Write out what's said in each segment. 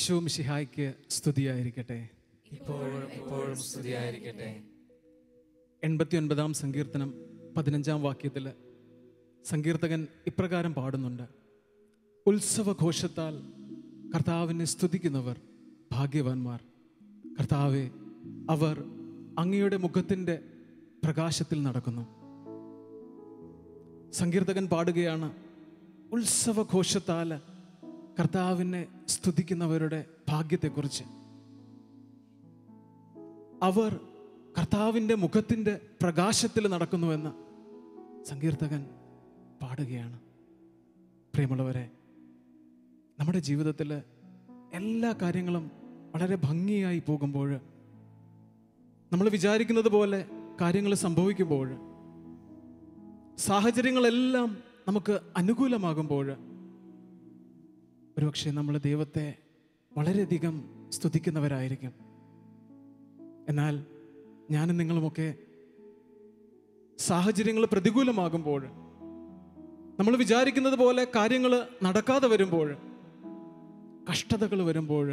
ഈശോ മിശിഹായ്ക്ക് സ്തുതിയായിരിക്കട്ടെ. ഇപ്പോഴും എപ്പോഴും സ്തുതിയായിരിക്കട്ടെ. 89-ാം സങ്കീർത്തനം 15-ാം വാക്യത്തിൽ സങ്കീർത്തകൻ ഇപ്രകാരം പാടുന്നുണ്ട്: ഉത്സവഘോഷത്താൽ കർത്താവിനെ സ്തുതിക്കുന്നവർ ഭാഗ്യവാന്മാർ. കർത്താവെ, അവർ അങ്ങയുടെ മുഖത്തിൻ്റെ പ്രകാശത്തിൽ നടക്കുന്നു. സങ്കീർത്തകൻ പാടുകയാണ്, ഉത്സവഘോഷത്താൽ കർത്താവിനെ സ്തുതിക്കുന്നവരുടെ ഭാഗ്യത്തെക്കുറിച്ച്. അവർ കർത്താവിൻ്റെ മുഖത്തിൻ്റെ പ്രകാശത്തിൽ നടക്കുന്നുവെന്ന് സങ്കീർത്തകൻ പാടുകയാണ്. പ്രിയമുള്ളവരെ, നമ്മുടെ ജീവിതത്തിൽ എല്ലാ കാര്യങ്ങളും വളരെ ഭംഗിയായി പോകുമ്പോൾ, നമ്മൾ വിചാരിക്കുന്നത് പോലെ കാര്യങ്ങൾ സംഭവിക്കുമ്പോൾ, സാഹചര്യങ്ങളെല്ലാം നമുക്ക് അനുകൂലമാകുമ്പോൾ, ഒരുപക്ഷെ നമ്മൾ ദൈവത്തെ വളരെയധികം സ്തുതിക്കുന്നവരായിരിക്കും. എന്നാൽ ഞാനും നിങ്ങളുമൊക്കെ സാഹചര്യങ്ങൾ പ്രതികൂലമാകുമ്പോൾ, നമ്മൾ വിചാരിക്കുന്നത് പോലെ കാര്യങ്ങൾ നടക്കാതെ വരുമ്പോൾ, കഷ്ടതകൾ വരുമ്പോൾ,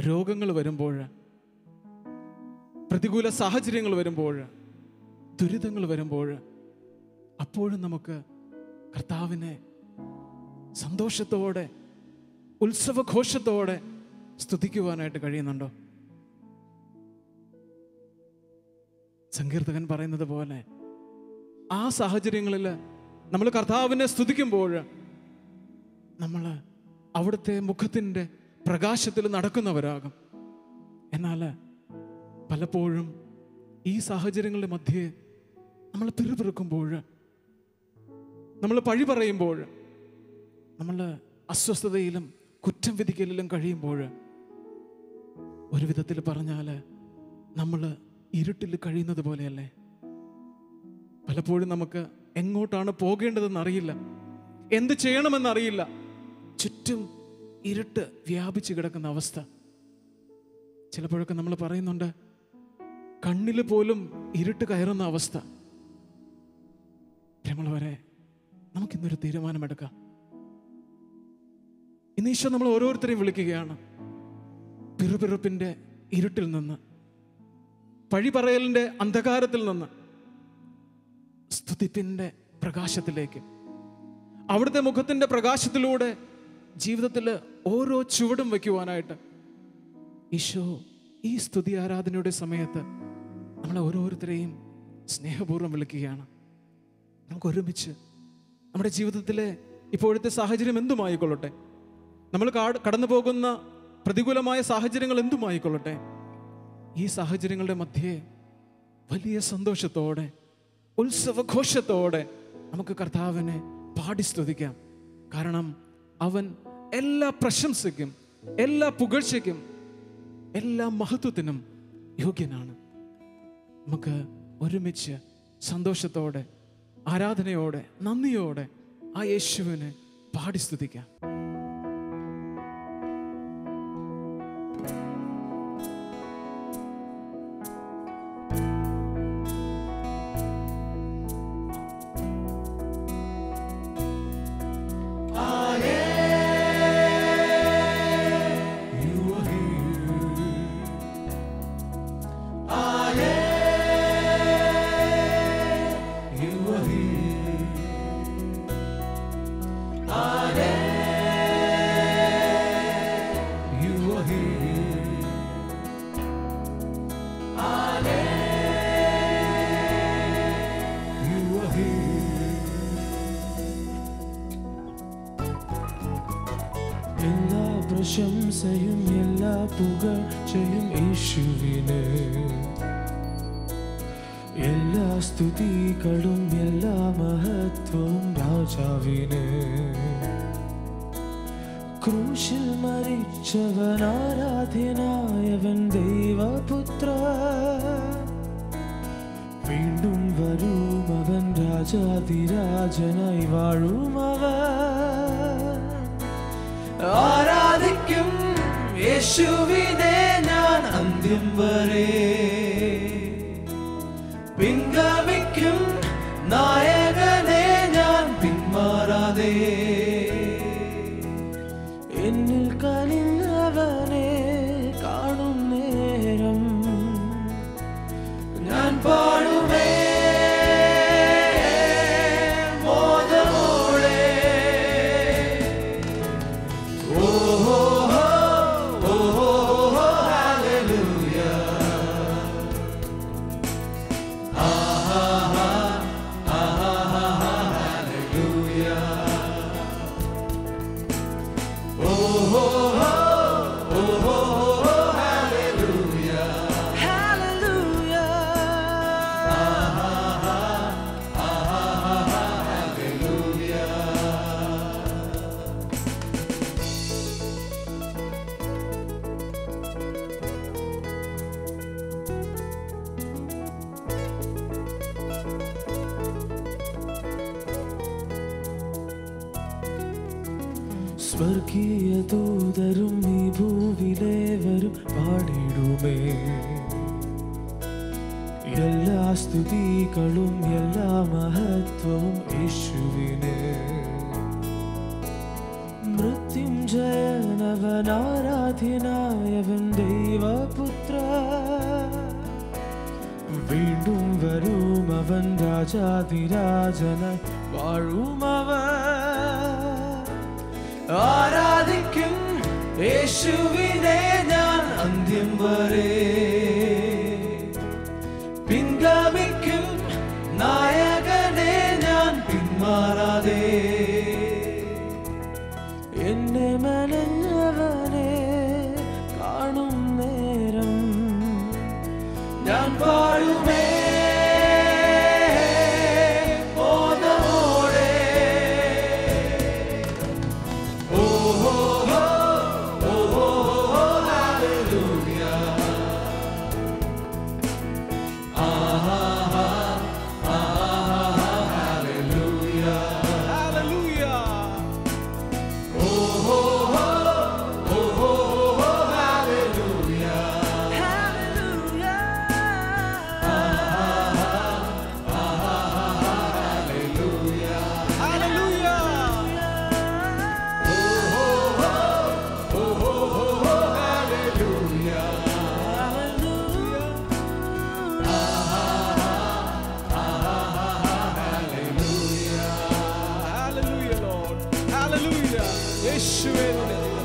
രോഗങ്ങൾ വരുമ്പോൾ, പ്രതികൂല സാഹചര്യങ്ങൾ വരുമ്പോൾ, ദുരിതങ്ങൾ വരുമ്പോൾ, അപ്പോഴും നമുക്ക് കർത്താവിനെ സന്തോഷത്തോടെ ഉത്സവഘോഷത്തോടെ സ്തുതിക്കുവാനായിട്ട് കഴിയുന്നുണ്ടോ? സങ്കീർത്തകൻ പറയുന്നത് പോലെ ആ സാഹചര്യങ്ങളിൽ നമ്മൾ കർത്താവിനെ സ്തുതിക്കുമ്പോൾ നമ്മൾ അവിടുത്തെ മുഖത്തിൻ്റെ പ്രകാശത്തിൽ നടക്കുന്നവരാകും. എന്നാൽ പലപ്പോഴും ഈ സാഹചര്യങ്ങളുടെ മധ്യേ നമ്മൾ പിറുപിറുക്കുമ്പോൾ, നമ്മൾ പഴി പറയുമ്പോൾ, നമ്മൾ അസ്വസ്ഥതയിലും കുറ്റം വിധിക്കലിലും കഴിയുമ്പോൾ, ഒരു വിധത്തിൽ പറഞ്ഞാൽ നമ്മൾ ഇരുട്ടിൽ കഴിയുന്നത് പോലെയല്ലേ? പലപ്പോഴും നമുക്ക് എങ്ങോട്ടാണ് പോകേണ്ടതെന്ന് അറിയില്ല, എന്ത് ചെയ്യണമെന്നറിയില്ല. ചുറ്റും ഇരുട്ട് വ്യാപിച്ചു കിടക്കുന്ന അവസ്ഥ. ചിലപ്പോഴൊക്കെ നമ്മൾ പറയുന്നുണ്ട്, കണ്ണിൽ പോലും ഇരുട്ട് കയറുന്ന അവസ്ഥ. പ്രിയമുള്ളവരെ, നമുക്കിന്നൊരു തീരുമാനമെടുക്കാം. ഇന്ന് ഈശോ നമ്മൾ ഓരോരുത്തരെയും വിളിക്കുകയാണ്, പിറുപിറുപ്പിൻ്റെ ഇരുട്ടിൽ നിന്ന്, പഴി പറയലിൻ്റെ അന്ധകാരത്തിൽ നിന്ന് സ്തുതിപ്പിൻ്റെ പ്രകാശത്തിലേക്ക്, അവിടുത്തെ മുഖത്തിൻ്റെ പ്രകാശത്തിലൂടെ ജീവിതത്തിൽ ഓരോ ചുവടും വയ്ക്കുവാനായിട്ട് ഈശോ ഈ സ്തുതി ആരാധനയുടെ സമയത്ത് നമ്മളെ ഓരോരുത്തരെയും സ്നേഹപൂർവ്വം വിളിക്കുകയാണ്. നമുക്ക് ഒരുമിച്ച് നമ്മുടെ ജീവിതത്തിലെ ഇപ്പോഴത്തെ സാഹചര്യം എന്തുമായിക്കൊള്ളട്ടെ, നമ്മൾ കടന്നു പോകുന്ന പ്രതികൂലമായ സാഹചര്യങ്ങൾ എന്തുമായിക്കൊള്ളട്ടെ, ഈ സാഹചര്യങ്ങളുടെ മധ്യേ വലിയ സന്തോഷത്തോടെ ഉത്സവഘോഷത്തോടെ നമുക്ക് കർത്താവിനെ പാടി സ്തുതിക്കാം. കാരണം അവൻ എല്ലാ പ്രശംസയ്ക്കും, എല്ലാ പുകഴ്ചയ്ക്കും, എല്ലാ മഹത്വത്തിനും യോഗ്യനാണ്. നമുക്ക് ഒരുമിച്ച് സന്തോഷത്തോടെ, ആരാധനയോടെ, നന്ദിയോടെ ആ യേശുവിനെ പാടി സ്തുതിക്കാം. എല്ലാ പ്രശംസയും എല്ലാ പുകഴ്ചയും യേശുവിന്, എല്ലാ സ്തുതികളും എല്ലാ മഹത്വവും രാജാവിന്. ക്രൂശിൽ മരിച്ചവൻ ആരാധ്യനായവൻ ദൈവപുത്ര, വീണ്ടും വരും അവൻ രാജാതിരാജനായി വാഴും അവൻ. ആരാധിക്കും യേശുവിനെ ഞാൻ അന്ത്യം വരെ, പിൻഗമിക്കും നായകനെ ഞാൻ പിന്മാറാതെ. എന്നിൽ കനിഞ്ഞവനെ സ്വർഗീയ ദൂതരും ഈ ഭൂവിലേവരും പാടിടുമേ. എല്ലാ സ്തുതികളും എല്ലാ മഹത്വവും യേശുവിനെ. മൃത്യുഞ്ജയനവൻ ആരാധ്യനായവൻ ദൈവപുത്ര. വീണ്ടും വരും അവൻ രാജാധിരാജനായി വാഴുമവൻ. ആരാധിക്കും യേശുവിനെ ഞാൻ അന്ത്യം വരെ. പിൻഗാമിക്കും നായകനെ ഞാൻ പിന്മാറാതെ. എന്നെ മെനഞ്ഞവനെ കാണും നേരം ഞാൻ പാടുമേ ഓതമോടെ. ഓഹോ ഓഹോ ഹല്ലേലൂയ. ആഹാ ഹല്ലേലൂയ ഹല്ലേലൂയ. ഓഹോ ഓഹോ ഹല്ലേലൂയ ഹല്ലേലൂയ.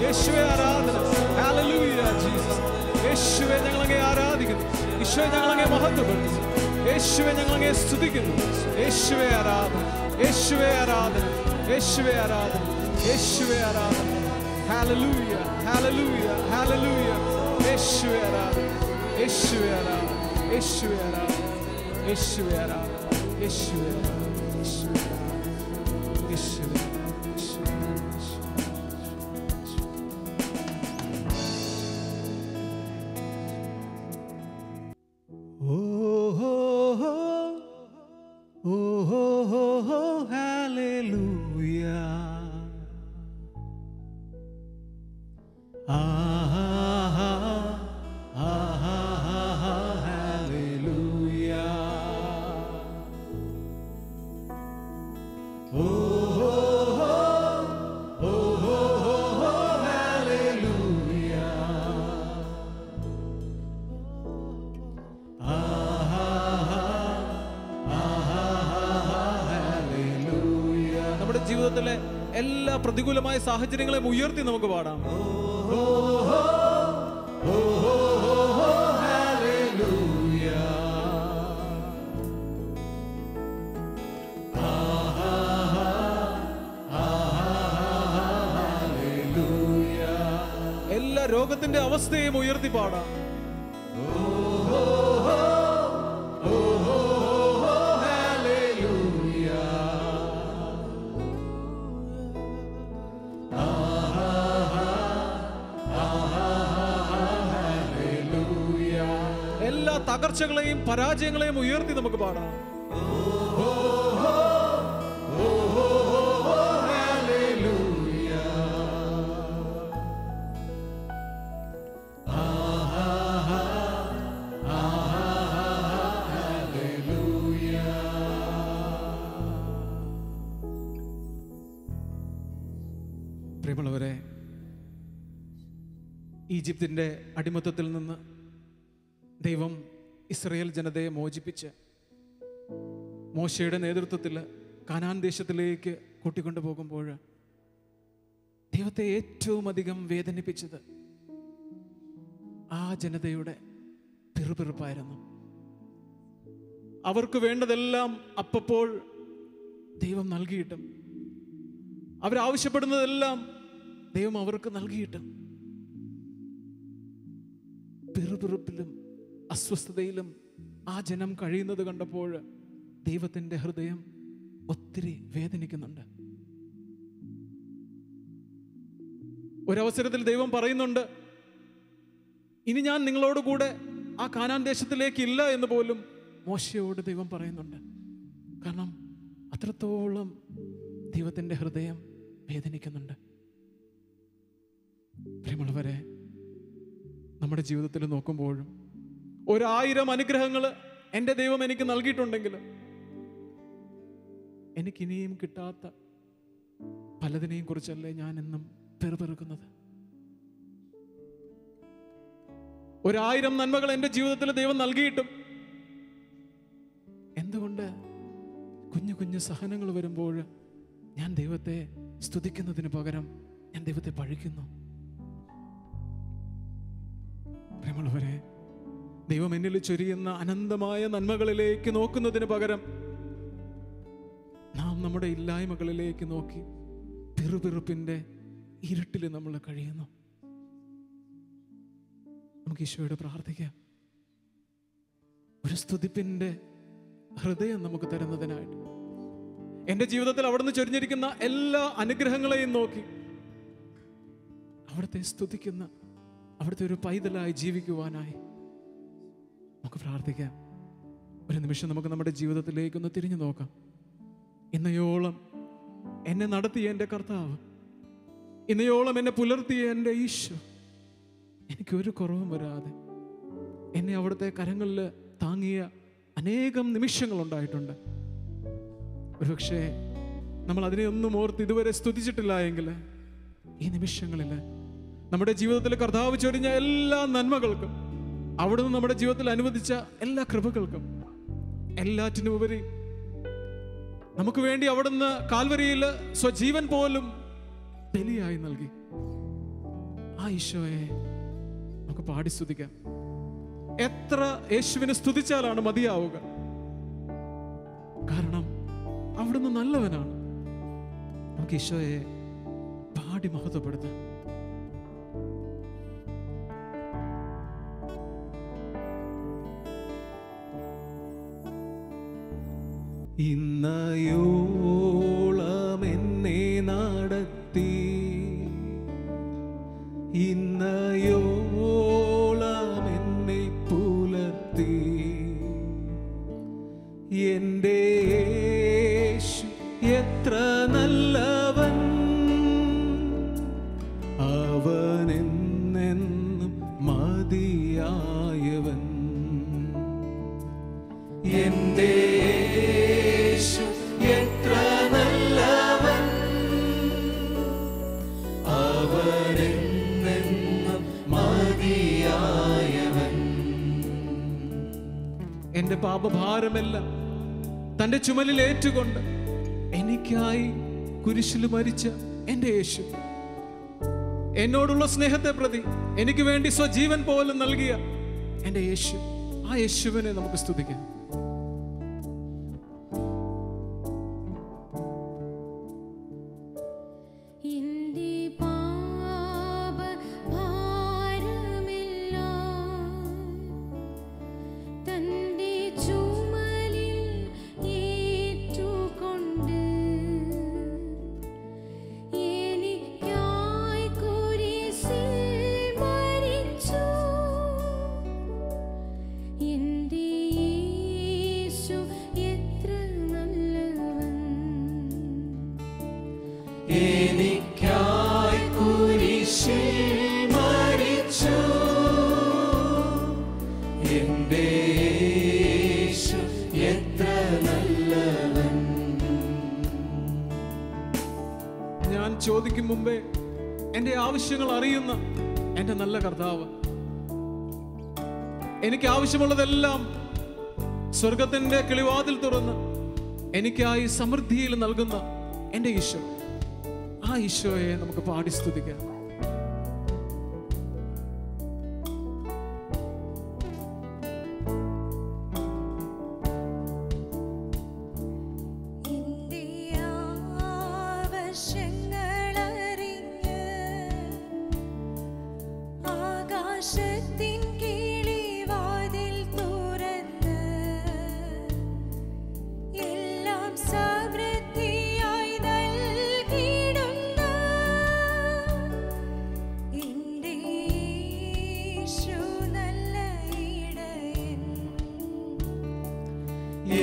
യേശുവേ ആരാധന. Hallelujah Jesus. യേശുവേ ഞങ്ങളങ്ങേ ആരാധിക്കുന്നു. ഈശോയെ ഞങ്ങളങ്ങേ മഹത്വപ്പെടുത്തുന്നു. യേശുവേ ഞങ്ങളങ്ങേ സ്തുതിക്കുന്നു. യേശുവേ ആരാധന. യേശുവേ ആരാധന. യേശുവേ ആരാധന. യേശുവേ ആരാധന. Hallelujah hallelujah hallelujah. യേശുവേ ആരാധന. യേശുവേ ആരാധന. യേശുവേ ആരാധന. യേശുവേ ആരാധന. യേശുവേ ആരാധന. യേശുവേ ആരാധന. യേശുവേ ജീവിതത്തിലെ എല്ലാ പ്രതികൂലമായ സാഹചര്യങ്ങളെയും ഉയർത്തി നമുക്ക് പാടാം. എല്ലാ രോഗത്തിന്റെ അവസ്ഥയെയും ഉയർത്തി പാടാം. എല്ലാ തകർച്ചകളെയും പരാജയങ്ങളെയും ഉയർത്തി നമുക്ക് പാടാം. പ്രിയമുള്ളവരെ, ഈജിപ്തിന്റെ അടിമത്തത്തിൽ നിന്ന് ദൈവം ഇസ്രായേൽ ജനതയെ മോചിപ്പിച്ച് മോശയുടെ നേതൃത്വത്തിൽ കാനാൻ ദേശത്തിലേക്ക് കൂട്ടിക്കൊണ്ടു പോകുമ്പോൾ ദൈവത്തെ ഏറ്റവും അധികം വേദനിപ്പിച്ചത് ആ ജനതയുടെ പിറുപിറുപ്പായിരുന്നു. അവർക്ക് വേണ്ടതെല്ലാം അപ്പപ്പോൾ ദൈവം നൽകിയിട്ടും അവരാവശ്യപ്പെടുന്നതെല്ലാം ദൈവം അവർക്ക് നൽകിയിട്ടും പിറുപിറുപ്പിലും അസ്വസ്ഥതയിലും ആ ജനം കഴിയുന്നത് കണ്ടപ്പോൾ ദൈവത്തിൻ്റെ ഹൃദയം ഒത്തിരി വേദനിക്കുന്നുണ്ട്. ഒരവസരത്തിൽ ദൈവം പറയുന്നുണ്ട്, ഇനി ഞാൻ നിങ്ങളോട് കൂടെ ആ കാനാൻ ദേശത്തിലേക്ക് ഇല്ല എന്ന് പോലും മോശയോട് ദൈവം പറയുന്നുണ്ട്. കാരണം അത്രത്തോളം ദൈവത്തിൻ്റെ ഹൃദയം വേദനിക്കുന്നുണ്ട്. പ്രിയമുള്ളവരെ, നമ്മുടെ ജീവിതത്തിൽ നോക്കുമ്പോഴും 1000 അനുഗ്രഹങ്ങൾ എൻ്റെ ദൈവം എനിക്ക് നൽകിയിട്ടുണ്ടെങ്കിൽ എനിക്കിനിയും കിട്ടാത്ത പലതിനെയും കുറിച്ചല്ലേ ഞാൻ എന്നും പെറുപെറുക്കുന്നത്. 1000 നന്മകൾ എൻ്റെ ജീവിതത്തിൽ ദൈവം നൽകിയിട്ടും എന്തുകൊണ്ട് കുഞ്ഞു കുഞ്ഞു സഹനങ്ങൾ വരുമ്പോൾ ഞാൻ ദൈവത്തെ സ്തുതിക്കുന്നതിന് പകരം ഞാൻ ദൈവത്തെ പഴിക്കുന്നു? പ്രിയമുള്ളവരെ, ദൈവം എന്നിൽ ചൊരിയുന്ന അനന്തമായ നന്മകളിലേക്ക് നോക്കുന്നതിന് പകരം നാം നമ്മുടെ ഇല്ലായ്മകളിലേക്ക് നോക്കി പിറുപിറുപ്പിന്റെ ഇരുട്ടിൽ നമ്മൾ കഴിയുന്നു. നമുക്ക് ഈശോയോട് പ്രാർത്ഥിക്കാം, ഒരു സ്തുതിപ്പിന്റെ ഹൃദയം നമുക്ക് തരുന്നതിനായിട്ട്. എൻ്റെ ജീവിതത്തിൽ അവിടുന്ന് ചൊരിഞ്ഞിരിക്കുന്ന എല്ലാ അനുഗ്രഹങ്ങളെയും നോക്കി അവിടുത്തെ സ്തുതിക്കുന്ന, അവിടുത്തെ ഒരു പൈതലായി ജീവിക്കുവാനായി നമുക്ക് പ്രാർത്ഥിക്കാം. ഒരു നിമിഷം നമുക്ക് നമ്മുടെ ജീവിതത്തിലേക്കൊന്ന് തിരിഞ്ഞു നോക്കാം. ഇന്നയോളം എന്നെ നടത്തിയ എൻ്റെ കർത്താവ്, ഇന്നയോളം എന്നെ പുലർത്തിയ എൻ്റെ ഈശോ, എനിക്കൊരു കുറവും വരാതെ എന്നെ അവിടുത്തെ കരങ്ങളിൽ താങ്ങിയ അനേകം നിമിഷങ്ങളുണ്ടായിട്ടുണ്ട്. ഒരുപക്ഷെ നമ്മൾ അതിനെയൊന്നും ഓർത്ത് ഇതുവരെ സ്തുതിച്ചിട്ടില്ല എങ്കിൽ ഈ നിമിഷങ്ങളിൽ നമ്മുടെ ജീവിതത്തിൽ കർത്താവ് ചൊരിഞ്ഞ എല്ലാ നന്മകൾക്കും, അവിടുന്ന് നമ്മുടെ ജീവിതത്തിൽ അനുവദിച്ച എല്ലാ കൃപകൾക്കും, എല്ലാറ്റിനുപരി നമുക്ക് വേണ്ടി അവിടുന്ന് കാൽവരിയിൽ സ്വജീവൻ പോലും ബലിയായി നൽകി ആ ഈശോയെ നമുക്ക് പാടി സ്തുതിക്കാം. എത്ര യേശുവിനെ സ്തുതിച്ചാലാണ് മതിയാവുക? കാരണം അവിടുന്ന് നല്ലവനാണ്. നമുക്ക് ഈശോയെ പാടി മഹത്വപ്പെടുത്താം. ഇന്നയോളം എന്നെ നടത്തി, ഇന്നയോളം എന്നെ പുലർത്തി, എൻ്റെ യേശു എത്ര നല്ലവൻ, അവൻ എന്നെന്നും മതിയായവൻ. എൻ്റെ യേശു എത്ര നല്ലവൻ, അവൻ എന്നെന്നും മതിയായവൻ. എൻ്റെ പാപഭാരമെല്ലാം തൻ്റെ ചുമലിൽ ഏറ്റുകൊണ്ട് എനിക്കായി കുരിശിൽ മരിച്ച എൻ്റെ യേശു, എന്നോടുള്ള സ്നേഹത്തെ പ്രതി എനിക്ക് വേണ്ടി സ്വജീവൻ പോലും നൽകിയ എൻ്റെ യേശു, ആ യേശുവിനെ നമുക്ക് സ്തുതിക്കാം. എനിക്കായി കുരിശിൽ മരിച്ചു എൻ്റെ യേശു എത്ര നല്ലവൻ. ഞാൻ ചോദിക്കും മുമ്പേ എൻ്റെ ആവശ്യങ്ങൾ അറിയുന്ന എൻ്റെ നല്ല കർത്താവ്, എനിക്ക് ആവശ്യമുള്ളതെല്ലാം സ്വർഗത്തിന്റെ കിളിവാതിൽ തുറന്ന് എനിക്കായി സമൃദ്ധിയിൽ നൽകുന്ന എൻ്റെ ഈശോ, ആ ഈശോയെ നമുക്ക് പാടി സ്തുതിക്കാം.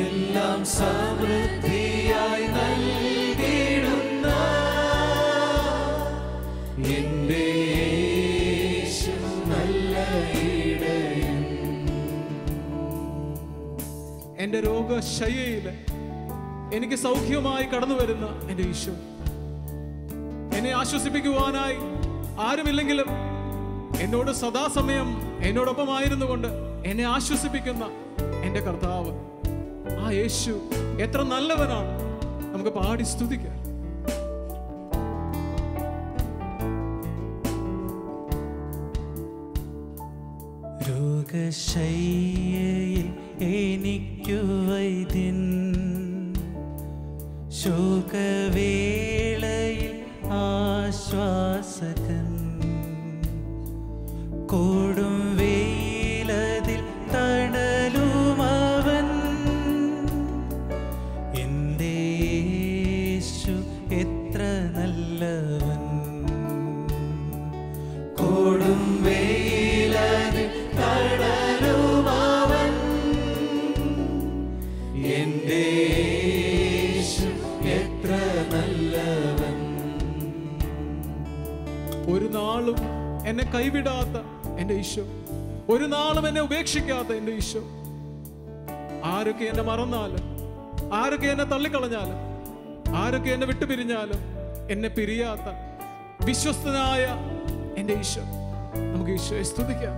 എല്ലാം സമൃദ്ധിയായി നൽകിടുന്ന എൻ്റെ എൻ്റെ രോഗശയ്യയിൽ എനിക്ക് സൗഖ്യമായി കടന്നു വരുന്ന എൻ്റെ ഈശോ, എന്നെ ആശ്വസിപ്പിക്കുവാനായി ആരുമില്ലെങ്കിലും എന്നോട് സദാസമയം എന്നോടൊപ്പമായിരുന്നു കൊണ്ട് എന്നെ ആശ്വസിപ്പിക്കുന്ന എൻ്റെ കർത്താവ്, ആ യേശു എത്ര നല്ലവനാണ്. നമുക്ക് പാടി സ്തുതിക്കാം. രോഗശയ്യയിൽ എനിക്കു വൈദ്യൻ, ശോകവേളയിൽ ആശ്വാസകൻ, കൊടും വെയിലതിൽ തണലുമവൻ, എൻ്റെ യേശു എത്ര നല്ലവൻ. കൊടും വെയിലതിൽ തണലുമവൻ, എൻ്റെ യേശു എത്ര നല്ലവൻ. ഒരു നാളും എന്നെ കൈവിടാത്ത എൻ്റെ ഈശോ, ഒരു നാളും എന്നെ ഉപേക്ഷിക്കാത്ത എൻ്റെ ഈശോ, ആരൊക്കെ എന്നെ മറന്നാലും, ആരൊക്കെ എന്നെ തള്ളിക്കളഞ്ഞാലും, ആരൊക്കെ എന്നെ വിട്ടുപിരിഞ്ഞാലും എന്നെ പിരിയാത്ത വിശ്വസ്തനായ എൻ്റെ ഈശോ. നമുക്ക് ഈശോയെ സ്തുതിക്കാം.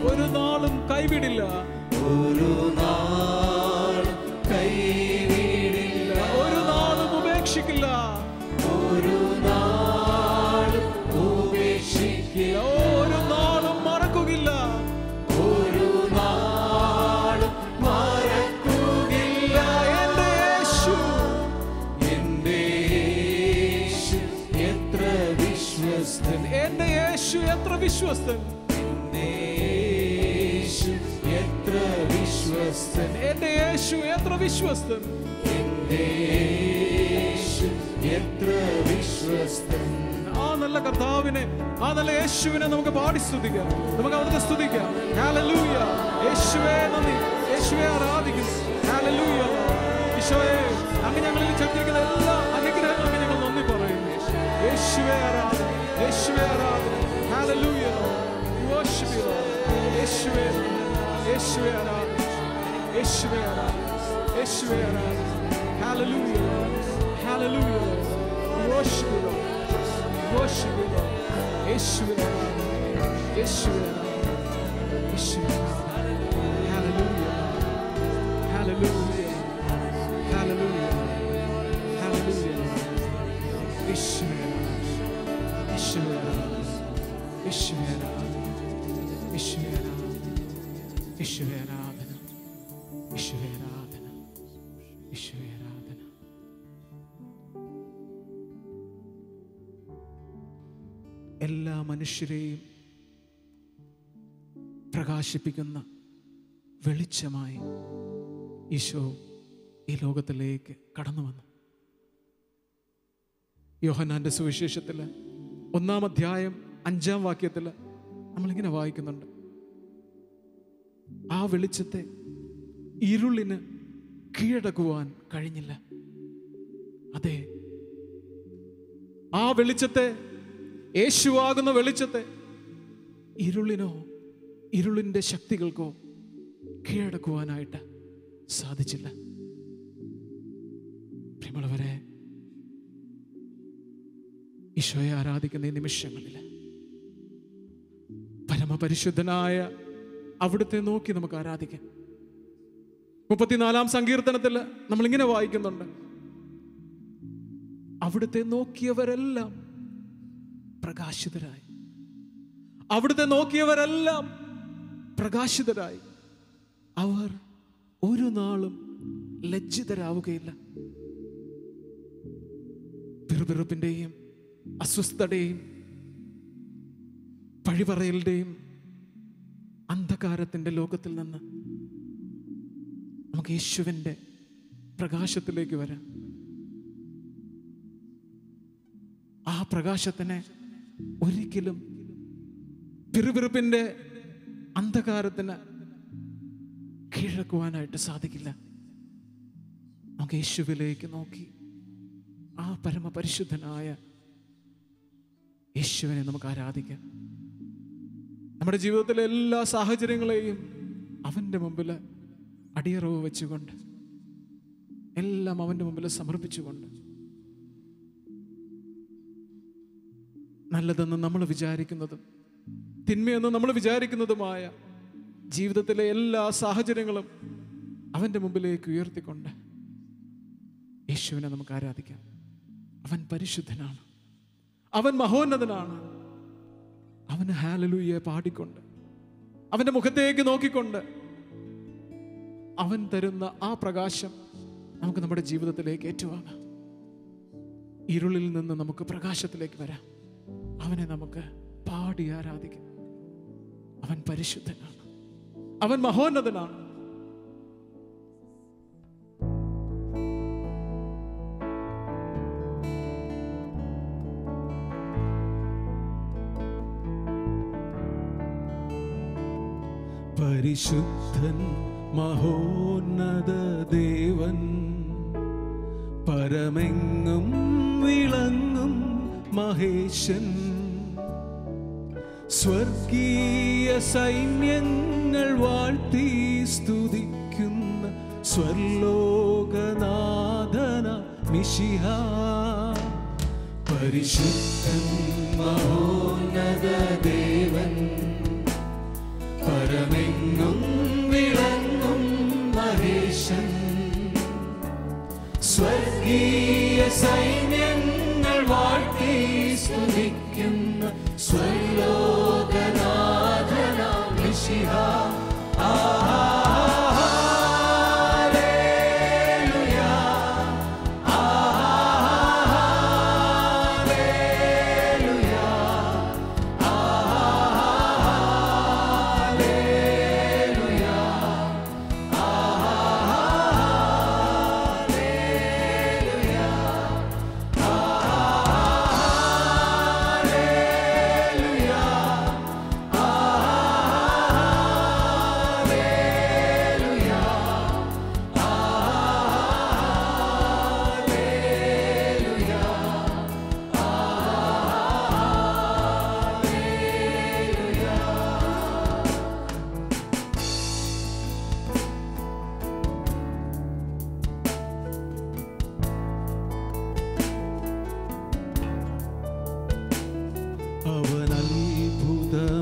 ഒരു നാളും കൈവിടില്ല, ഒരു നാളും കൈവിടില്ല, ഒരു നാളും ഉപേക്ഷിക്കില്ല, ഒരു നാളും ഉപേക്ഷിക്കില്ല, ഒരു നാളും മറക്കുകയില്ല, ഒരു നാളും മറക്കുകയില്ല. എൻ്റെ യേശു, എൻ്റെ യേശു എത്ര വിശ്വസ്തൻ, എൻ്റെ യേശു എത്ര വിശ്വസ്തൻ, എത്ര വിശ്വസ്തൻ, എൻ്റെ യേശു എത്ര വിശ്വസ്തൻ, എൻ്റെ യേശു എത്ര വിശ്വസ്തൻ. ആ നല്ല കർത്താവിനെ, ആ നല്ല യേശുവിനെ നമുക്ക് പാടി സ്തുതിക്കാം. നമുക്ക് അവിടുത്തെ സ്തുതിക്കാം. ഹല്ലേലൂയ. യേശുവേ നന്ദി, യേശുവേ ആരാധിക്കുന്നു. ഹല്ലേലൂയ. ഈശോയെ, അങ്ങ് ഞങ്ങളിൽ ചൊരിഞ്ഞിരിക്കുന്ന എല്ലാ അനുഗ്രഹങ്ങൾക്ക് ഞങ്ങൾ നന്ദി പറയുന്നു. യേശുവേ ആരാധന, യേശുവേ ആരാധന. ഹല്ലേലൂയ. worship you Lord. യേശുവേ നന്ദി, യേശുവേ ആരാധന, യേശുവേ ആരാധന, യേശുവേ ആരാധന. Hallelujah. Hallelujah. worship you Lord. worship you Lord. യേശുവേ ആരാധന, യേശുവേ ആരാധന, യേശുവേ ആരാധന. ഹല്ലേലൂയ. ഹല്ലേലൂയ. ഹല്ലേലൂയ. ഹല്ലേലൂയ. യേശുവേ ആരാധന, യേശുവേ ആരാധന, യേശുവേ ആരാധന, യേശുവേ ആരാധന, യേശുവേ ആരാധന, യേശുവേ ആരാധന, യേശുവേ ആരാധന. എല്ലാ മനുഷ്യരെയും പ്രകാശിപ്പിക്കുന്ന വെളിച്ചമായി ഈശോ ഈ ലോകത്തിലേക്ക് കടന്നു വന്നു. യോഹന്നാന്റെ സുവിശേഷത്തിൽ 1-ാം അധ്യായം 5-ാം വാക്യത്തിൽ നമ്മളിങ്ങനെ വായിക്കുന്നുണ്ട്, ആ വെളിച്ചത്തെ ഇരുളിന് കീഴടക്കുവാൻ കഴിഞ്ഞില്ല. അതെ, ആ വെളിച്ചത്തെ, യേശുവാകുന്ന വെളിച്ചത്തെ ഇരുളിനോ ഇരുളിൻ്റെ ശക്തികൾക്കോ കീഴടക്കുവാനായിട്ട് സാധിച്ചില്ല. പ്രിയമുള്ളവരെ, ഈശോയെ ആരാധിക്കുന്ന ഈ നിമിഷങ്ങളിൽ പരമപരിശുദ്ധനായ അവിടുത്തെ നോക്കി നമുക്ക് ആരാധിക്കാം. 34-ാം സങ്കീർത്തനത്തിൽ നമ്മളിങ്ങനെ വായിക്കുന്നുണ്ട്, അവിടുത്തെ നോക്കിയവരെല്ലാം പ്രകാശിതരായി. അവിടുത്തെ നോക്കിയവരെല്ലാം പ്രകാശിതരായി. അവർ ഒരു നാളും ലജ്ജിതരാവുകയില്ല. പിറുപിറുപ്പിന്റെയും അസ്വസ്ഥതയും പഴിപറയലിന്റെയും അന്ധകാരത്തിന്റെ ലോകത്തിൽ നിന്ന് നമുക്ക് യേശുവിൻ്റെ പ്രകാശത്തിലേക്ക് വരാം. ആ പ്രകാശത്തിനെ ഒരിക്കലും പിറുപിറുപ്പിന്റെ അന്ധകാരത്തിന് കീഴടക്കുവാനായിട്ട് സാധിക്കില്ല. നമുക്ക് യേശുവിലേക്ക് നോക്കി ആ പരമപരിശുദ്ധനായ യേശുവിനെ നമുക്ക് ആരാധിക്കാം. നമ്മുടെ ജീവിതത്തിലെ എല്ലാ സാഹചര്യങ്ങളെയും അവൻ്റെ മുമ്പിൽ അടിയറവ് വെച്ചുകൊണ്ട്, എല്ലാം അവൻ്റെ മുമ്പിൽ സമർപ്പിച്ചുകൊണ്ട്, നല്ലതെന്ന് നമ്മൾ വിചാരിക്കുന്നതും തിന്മയെന്ന് നമ്മൾ വിചാരിക്കുന്നതുമായ ജീവിതത്തിലെ എല്ലാ സാഹചര്യങ്ങളും അവൻ്റെ മുമ്പിലേക്ക് ഉയർത്തിക്കൊണ്ട് യേശുവിനെ നമുക്ക് ആരാധിക്കാം. അവൻ പരിശുദ്ധനാണ്, അവൻ മഹോന്നതനാണ്. അവന് ഹല്ലേലൂയ പാടിക്കൊണ്ട്, അവൻ്റെ മുഖത്തേക്ക് നോക്കിക്കൊണ്ട്, അവൻ തരുന്ന ആ പ്രകാശം നമുക്ക് നമ്മുടെ ജീവിതത്തിലേക്ക് ഏറ്റുവാങ്ങാം. ഇരുളിൽ നിന്ന് നമുക്ക് പ്രകാശത്തിലേക്ക് വരാം. അവനെ നമുക്ക് പാടി ആരാധിക്കാം. അവൻ പരിശുദ്ധനാണ്, അവൻ മഹോന്നതനാണ്. പരിശുദ്ധൻ മഹോന്നത ദേവൻ, പരമെങ്ങും വിളങ്ങും മഹേശൻ, സ്വർഗീയ സൈന്യങ്ങൾ വാഴ്ത്തി സ്തുതിക്കുന്ന സ്വർലോകനാഥന മിശിഹ. പരിശുദ്ധൻ മഹോന്നത ദേവൻ, പരമെങ്ങും വിളങ്ങും മഹേശൻ, സ്വർഗീയ സൈന്യങ്ങൾ വാഴ്ത്തി സ്തുതിക്കുന്ന സ്വർലോകനാഥന മിശിഹ.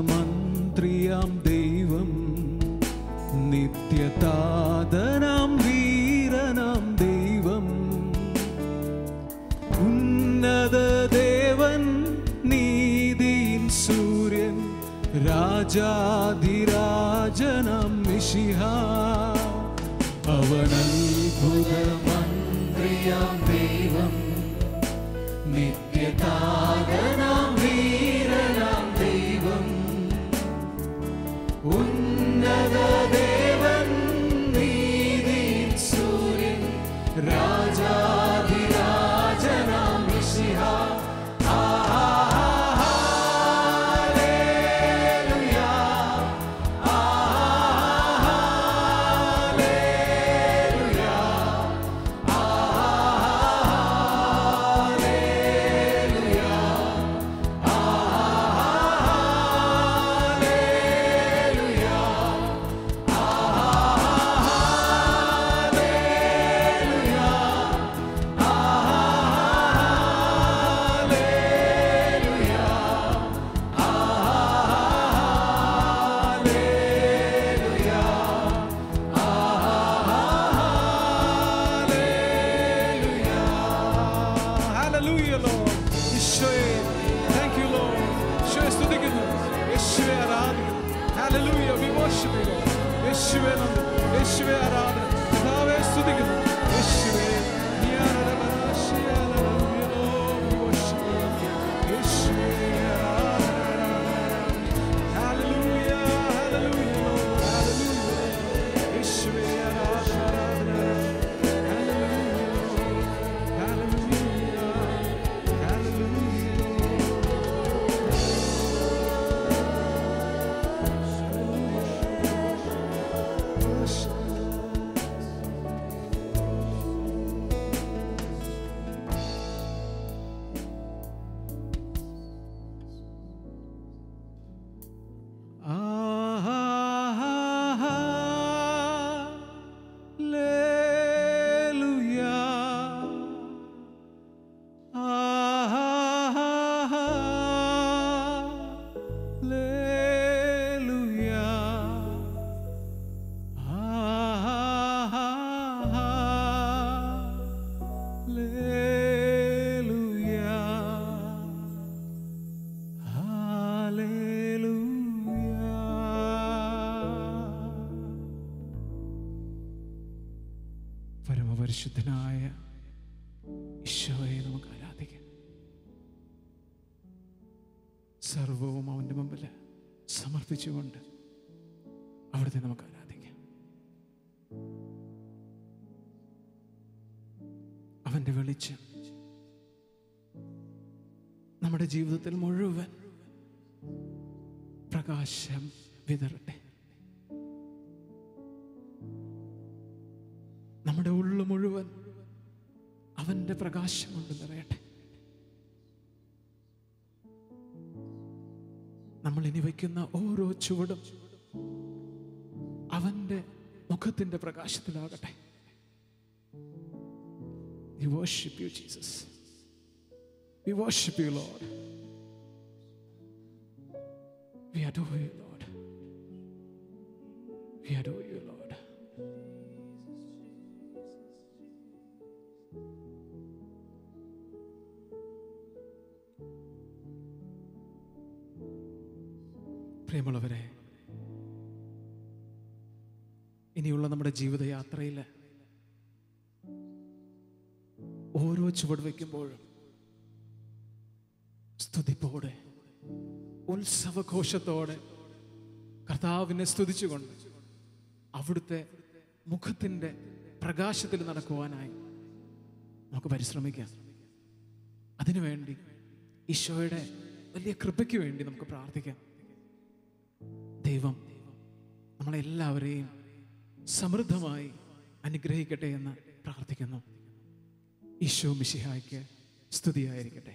അവനത്ഭുതമന്ത്രിയാം ദൈവം, നിത്യതാതനാം വീരനാം ദൈവം, ഉന്നത ദേവൻ, നീതിയിൻ സൂര്യൻ, രാജാധിരാജനാം മിശിഹ. അവനത്ഭുതമന്ത്രിയാം ദൈവം, നിത്യതാതനാം വീരനാം ദൈവം, ഉന്നത ദേവൻ, നീതിയിൻ സൂര്യൻ, രാജാധിരാജനാം മിശിഹ. യേശുവേ നന്ദി, യേശുവേ ആരാധന, കർത്താവേ സ്തുതിക്കുന്നു, യേശുവേ നീ ആരാധന. പരമപരിശുദ്ധനായ ഈശോയെ നമുക്ക് ആരാധിക്കാം. സർവവും അവൻ്റെ മുമ്പിൽ സമർപ്പിച്ചുകൊണ്ട് അവിടുത്തെ നമുക്ക് ആരാധിക്കാം. അവൻ്റെ വെളിച്ചം നമ്മുടെ ജീവിതത്തിൽ മുഴുവൻ പ്രകാശം വിതറട്ടെ. നമ്മുടെ ഉള്ളു മുഴുവൻ അവൻ്റെ പ്രകാശം കൊണ്ട് നിറയട്ടെ. നമ്മൾ ഇനി വയ്ക്കുന്ന ഓരോ ചുവടും അവൻ്റെ മുഖത്തിൻ്റെ പ്രകാശത്തിലാകട്ടെ. We worship you, Jesus. We worship you, Lord. We adore you, Lord. We adore you, Lord. പ്രിയമുള്ളവരെ, ഇനിയുള്ള നമ്മുടെ ജീവിതയാത്രയിൽ ഓരോ ചുവട് വയ്ക്കുമ്പോഴും സ്തുതിപ്പോടെ, ഉത്സവഘോഷത്തോടെ കർത്താവിനെ സ്തുതിച്ചുകൊണ്ട് അവിടുത്തെ മുഖത്തിൻ്റെ പ്രകാശത്തിൽ നടക്കുവാനായി നമുക്ക് പരിശ്രമിക്കാം. അതിനുവേണ്ടി ഈശോയുടെ വലിയ കൃപയ്ക്ക് വേണ്ടി നമുക്ക് പ്രാർത്ഥിക്കാം. ദൈവം നമ്മളെല്ലാവരെയും സമൃദ്ധമായി അനുഗ്രഹിക്കട്ടെ എന്ന് പ്രാർത്ഥിക്കുന്നു. ഈശോ മിശിഹായ്ക്ക് സ്തുതിയായിരിക്കട്ടെ.